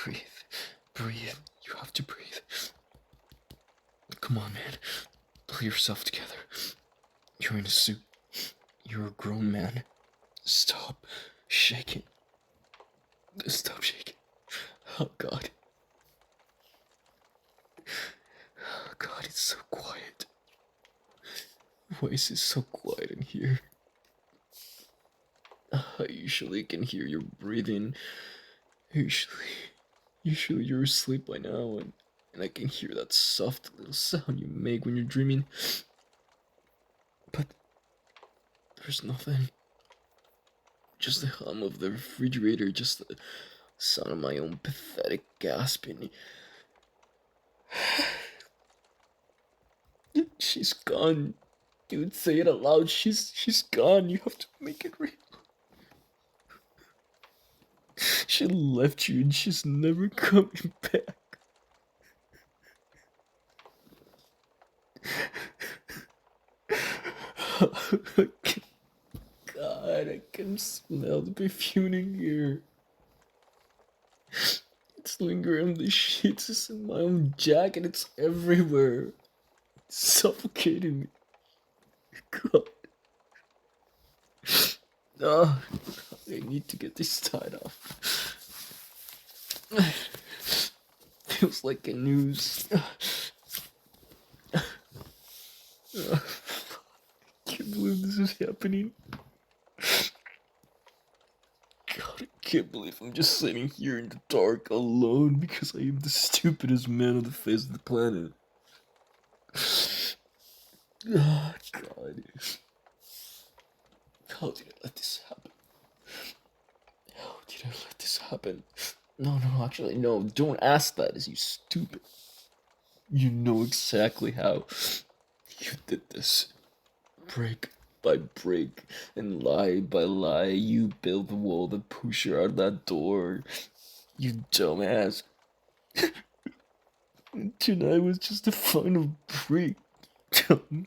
Breathe. Breathe. You have to breathe. Come on, man. Pull yourself together. You're in a suit. You're a grown man. Stop shaking. Stop shaking. Oh, God. Oh, God, it's so quiet. Why is it so quiet in here? I usually can hear your breathing. Usually you're asleep by now, and I can hear that soft little sound you make when you're dreaming. But there's nothing. Just the hum of the refrigerator, just the sound of my own pathetic gasping. She's gone. Dude, say it aloud. She's gone. You have to make it real. She left you and she's never coming back. God, I can smell the perfume in here. It's lingering on the sheets, it's in my own jacket, it's everywhere. It's suffocating me. God. Oh, I need to get this tied off. Feels like a noose. I can't believe this is happening. God, I can't believe I'm just sitting here in the dark alone because I am the stupidest man on the face of the planet. Oh, God. How did I let this happen? How did I let this happen? No, actually, no, don't ask that, you stupid. You know exactly how you did this. Break by break and lie by lie, you build the wall that push her out that door. You dumbass. Tonight was just the final break. Dumb.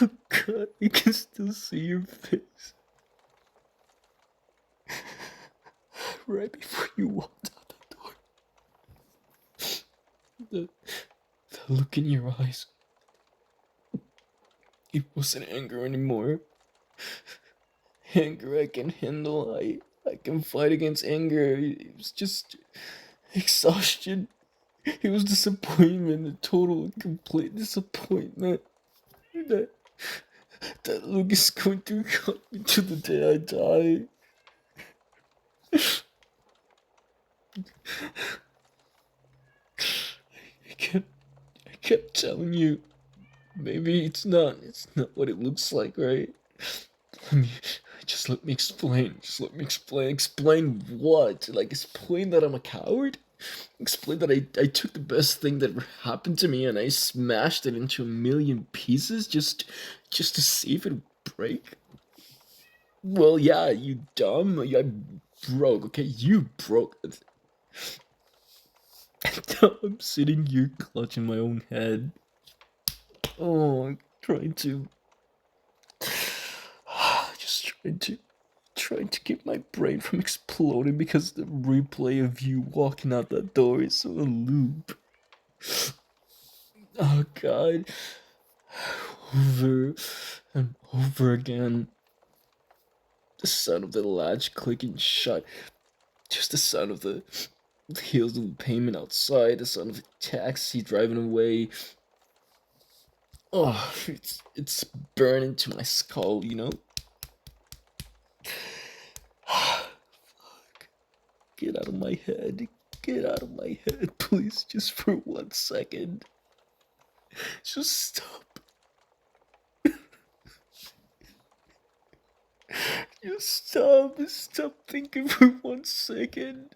Oh, God, I can still see your face. Right before you walked out the door. The look in your eyes. It wasn't anger anymore. Anger I can handle. I can fight against anger. It was just exhaustion. It was disappointment, a total and complete disappointment. That look is going to haunt me to the day I die. I kept telling you, maybe it's not what it looks like, right? Let me explain. Just let me explain. Explain what? Like, explain that I'm a coward? Explain that I took the best thing that ever happened to me and I smashed it into a million pieces just to see if it would break? Well, yeah, you dumb. I broke, okay? You broke it. Now I'm sitting here clutching my own head. Oh, I'm trying to. Just trying to keep my brain from exploding because the replay of you walking out that door is on a loop. Oh, God. Over and over again. The sound of the latch clicking shut. Just the sound of the heels of the pavement outside. The sound of a taxi driving away. Oh, it's burning to my skull, you know? Get out of my head. Get out of my head, please, just for 1 second. Just stop. Just stop. Stop thinking for 1 second.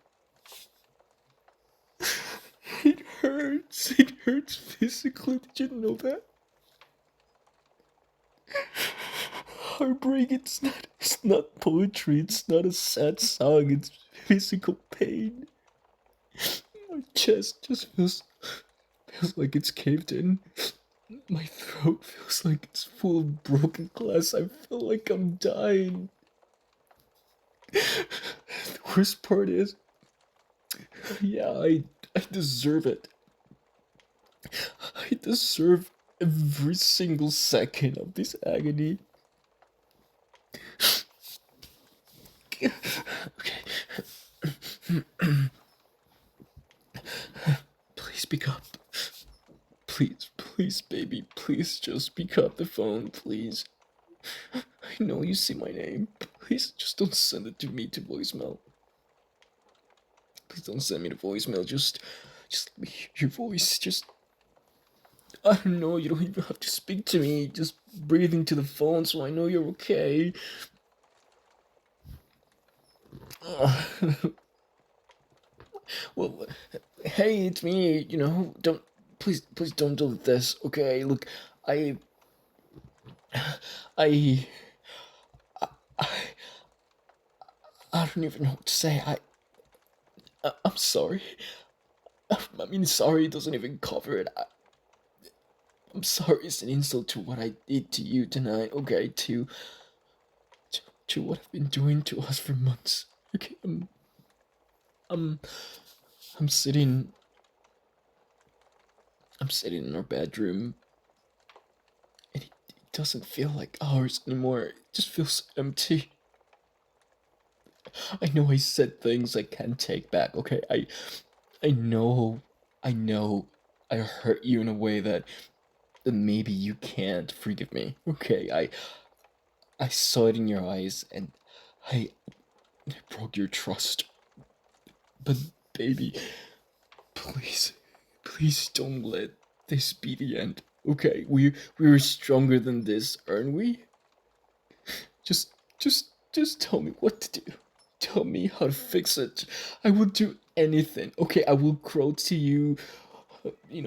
It hurts. It hurts physically. Did you know that? Heartbreak, it's not poetry, it's not a sad song, it's physical pain. My chest just feels like it's caved in. My throat feels like it's full of broken glass. I feel like I'm dying. The worst part is, yeah, I deserve it. I deserve every single second of this agony. Okay, please pick up. Please, please, baby, please just pick up the phone, please. I know you see my name. Please just don't send it to me to voicemail. Please don't send me to voicemail. Just let me hear your voice. Just, I don't know. You don't even have to speak to me. Just breathe into the phone so I know you're okay. Well, hey, it's me. Don't, please don't do this. Okay, look, I, I, I, I don't even know what to say. I'm sorry. I mean, sorry doesn't even cover it. I'm sorry. It's an insult to what I did to you tonight. Okay, to, to what I've been doing to us for months. Okay, I'm, I'm sitting. I'm sitting in our bedroom, and it doesn't feel like ours anymore. It just feels empty. I know I said things I can't take back. Okay, I know, I know, I hurt you in a way that maybe you can't forgive me. Okay, I saw it in your eyes, and I, I broke your trust. But baby, please, please don't let this be the end. Okay, we were stronger than this, aren't we? Just tell me what to do. Tell me how to fix it. I will do anything. Okay, I will crawl to you,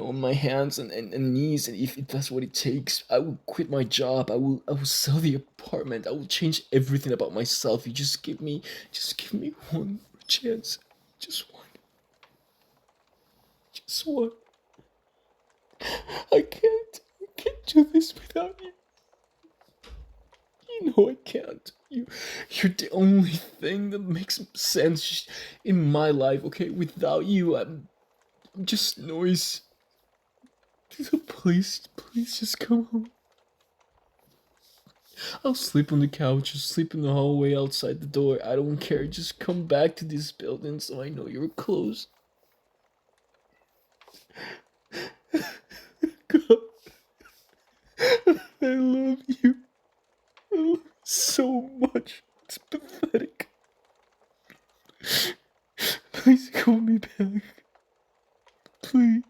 on my hands and knees, and if that's what it takes, I will quit my job. I will sell the apartment. I will change everything about myself. You just give me one more chance. Just one. Just one. I can't do this without you. You know I can't. You're the only thing that makes sense in my life. Okay, without you, I'm just noise. So please just come home. I'll sleep on the couch, or sleep in the hallway outside the door. I don't care. Just come back to this building so I know you're close. God, I love you. I love you so much. It's pathetic. Please call me back. Please.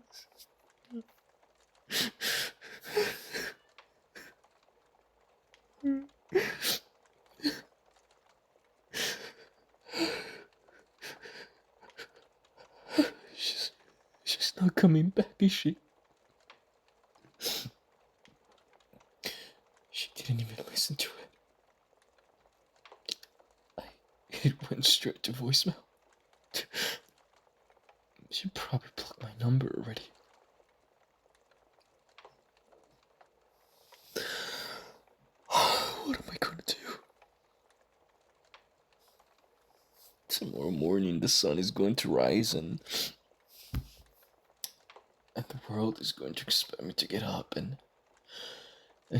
She's, she's not coming back, is she? She didn't even listen to it. It went straight to voicemail. She probably blocked my number already. What am I gonna do? Tomorrow morning the sun is going to rise, and the world is going to expect me to get up and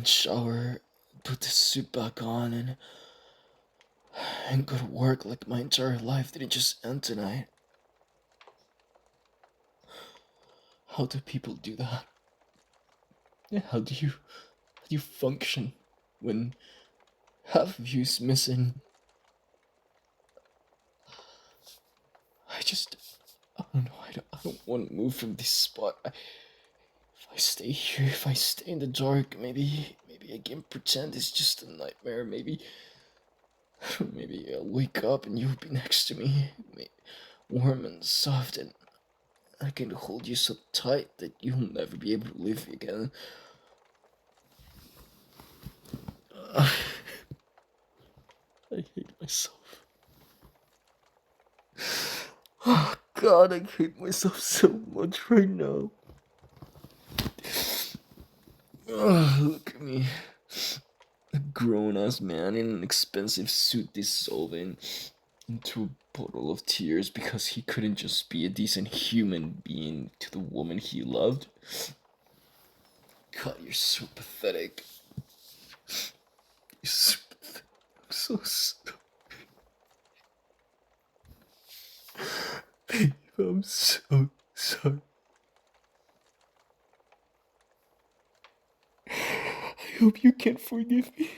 shower, put the suit back on, and go to work like my entire life didn't just end tonight. How do people do that? Yeah, how do you function when half of you is missing? I just, I don't know. I don't want to move from this spot. If I stay here, if I stay in the dark, maybe I can pretend it's just a nightmare. Maybe I'll wake up and you'll be next to me, warm and soft, and I can hold you so tight that you'll never be able to leave me again. I hate myself. Oh God, I hate myself so much right now. Look at me. A grown ass man in an expensive suit dissolving. into a bottle of tears because he couldn't just be a decent human being to the woman he loved. God, you're so pathetic. You're so pathetic. I'm so sorry. Babe, I'm so sorry. I hope you can forgive me.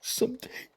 Someday.